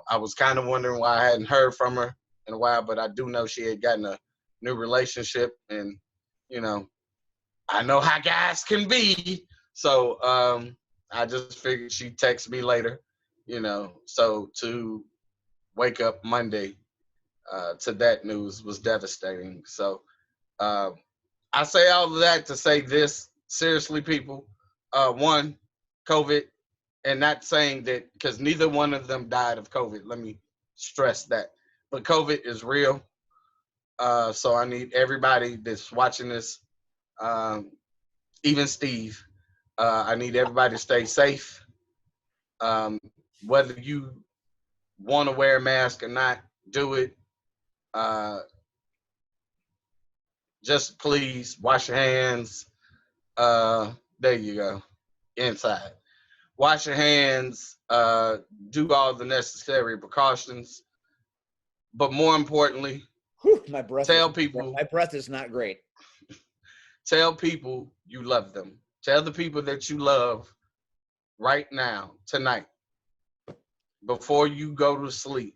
I was kind of wondering why I hadn't heard from her in a while, but I do know she had gotten a new relationship, and I know how guys can be. So I just figured she'd text me later, So to wake up Monday to that news was devastating. So I say all of that to say this: seriously, people. One, COVID, and not saying that because neither one of them died of COVID. Let me stress that. But COVID is real. So I need everybody that's watching this, even Steve. I need everybody to stay safe. Whether you want to wear a mask or not, do it. Just please wash your hands. There you go. Inside. Wash your hands. Do all the necessary precautions. But more importantly, Whew, my breath is not great. Tell people you love them. Tell the people that you love right now, tonight, before you go to sleep.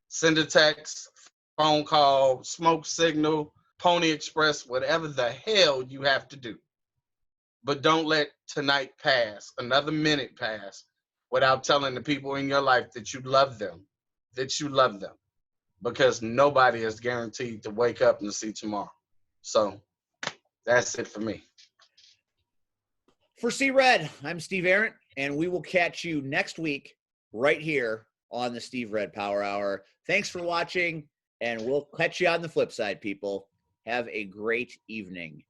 Send a text, phone call, smoke signal, Pony Express, whatever the hell you have to do. But don't let tonight pass, another minute pass, without telling the people in your life that you love them, because nobody is guaranteed to wake up and see tomorrow. So that's it for me. For C-Red, I'm Steve Arendt, and we will catch you next week right here on the Steve Red Power Hour. Thanks for watching, and we'll catch you on the flip side, people. Have a great evening.